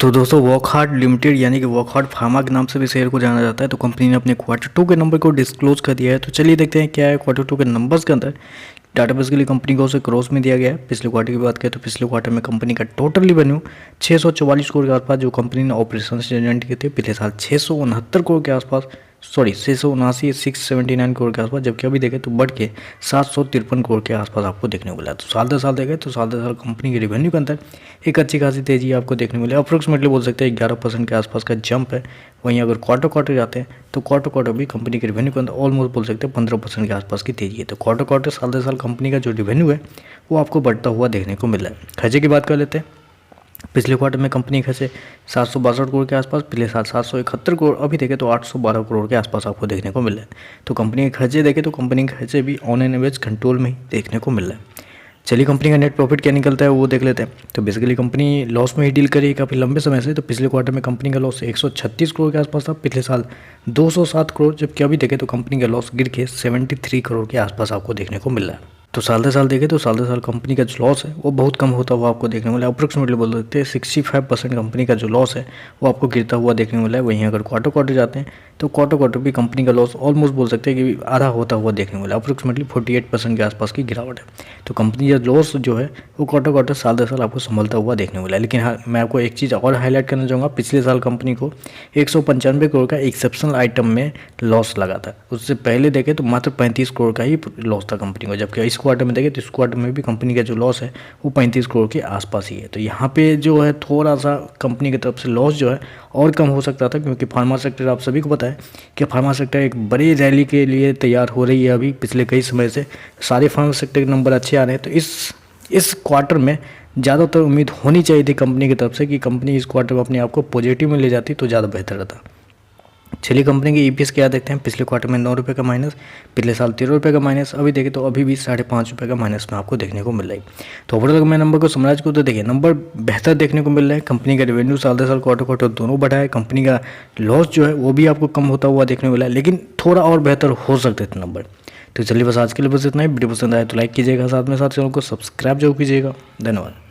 तो दोस्तों वॉकहार्ट लिमिटेड यानी कि वॉकहार्ट फार्मा के नाम से भी शेयर को जाना जाता है। तो कंपनी ने अपने क्वार्टर 2 के नंबर को डिस्क्लोज कर दिया है। तो चलिए देखते हैं क्या है क्वार्टर 2 के नंबर्स के अंदर। डाटा बेस के लिए कंपनी को उसे क्रॉस में दिया गया है। पिछले क्वार्टर की बात करें तो पिछले क्वार्टर में कंपनी का टोटल रेवेन्यू 644 करोड़ के आसपास जो कंपनी ने ऑपरेशन से जनरेट किए थे। पिछले साल 669 करोड़ के आसपास 679 करोड़ के आसपास, जबकि अभी देखें तो बढ़ के 753 करोड़ के आसपास आपको देखने को मिला। तो साल दर साल देखें तो साल दर साल कंपनी के रेवेन्यू के अंदर एक अच्छी खासी तेजी आपको देखने को मिली। अप्रोक्सीमेटली बोल सकते हैं 11% के आसपास का जंप है। वहीं अगर क्वार्टर जाते हैं तो क्वार्टर भी कंपनी के रेवेन्यू के अंदर ऑलमोस्ट बोल सकते हैं 15% के आसपास की तेजी है। तो क्वार्टर साल दर साल कंपनी का जो रेवेन्यू है वो आपको बढ़ता हुआ देखने को मिल रहा है। खर्चे की बात कर लेते हैं। पिछले क्वार्टर में कंपनी खर्चे 762 करोड़ के आसपास, पिछले साल 771 करोड़, अभी देखें तो 812 करोड़ के आसपास आपको देखने को मिल रहा है। तो कंपनी के खर्चे देखें तो कंपनी के खर्चे भी ऑन एन एवरेज कंट्रोल में ही देखने को मिल रहा है। चलिए कंपनी का नेट प्रॉफिट क्या निकलता है वो देख लेते हैं। तो बेसिकली कंपनी लॉस में ही डील करी काफ़ी लंबे समय से। तो पिछले क्वार्टर में कंपनी का लॉस 136 करोड़ के आसपास था, पिछले साल 207 करोड़, जबकि अभी देखें तो कंपनी का लॉस गिर के 73 करोड़ के आसपास आपको देखने को मिल रहा है। तो साल दर साल देखें तो साल दर साल कंपनी का जो लॉस है वो बहुत कम होता हुआ आपको देखने को मिला है। अप्रोक्सीमेटली बोल सकते हैं 65% कंपनी का जो लॉस है वो आपको गिरता हुआ देखने को मिला है। वहीं अगर क्वार्टर जाते हैं तो क्वार्टर भी कंपनी का लॉस ऑलमोस्ट बोल सकते हैं कि आधा होता हुआ देखने को मिला। अप्रोक्सीमेटली 48% के आसपास की गिरावट है। तो कंपनी का लॉस जो है वो क्वार्टर साल दर साल आपको संभलता हुआ देखने को मिला है। लेकिन हाँ, मैं आपको एक चीज़ और हाईलाइट करना चाहूँगा। पिछले साल कंपनी को 195 करोड़ का एक्सेप्शनल आइटम में लॉस लगा था। उससे पहले देखें तो मात्र 35 करोड़ का ही लॉस था कंपनी को, जबकि इस क्वार्टर में देखें तो इस क्वार्टर में भी कंपनी का जो लॉस है वो 35 करोड़ के आसपास ही है। तो यहाँ पे जो है थोड़ा सा कंपनी की तरफ से लॉस जो है और कम हो सकता था, क्योंकि फार्मा सेक्टर आप सभी को पता है कि फार्मा सेक्टर एक बड़ी रैली के लिए तैयार हो रही है। अभी पिछले कई समय से सारे फार्मा सेक्टर के नंबर अच्छे आ रहे हैं। तो इस क्वार्टर में ज़्यादातर उम्मीद होनी चाहिए थी कंपनी की तरफ से कि कंपनी इस क्वार्टर में अपने आप को पॉजिटिव में ले जाती तो ज़्यादा बेहतर रहता। चलिए कंपनी के ईपीएस क्या देखते हैं। पिछले क्वार्टर में 9 रुपये का माइनस, पिछले साल 13 रुपये का माइनस, अभी देखें तो अभी भी 5.5 रुपये का माइनस में आपको देखने को मिल रहा है। तो ओवरऑल मैं नंबर को समराइज को तो देखिए नंबर बेहतर देखने को मिल रहा है। कंपनी का रेवेन्यू साल दर साल क्वार्टर दोनों बढ़ा है। कंपनी का लॉस जो है वो भी आपको कम होता हुआ देखने को मिला है, लेकिन थोड़ा और बेहतर हो सकते थे नंबर। तो चलिए बस आज के लिए बस इतना ही। वीडियो पसंद आए तो लाइक कीजिएगा, साथ में चैनल को सब्सक्राइब जरूर कीजिएगा। धन्यवाद।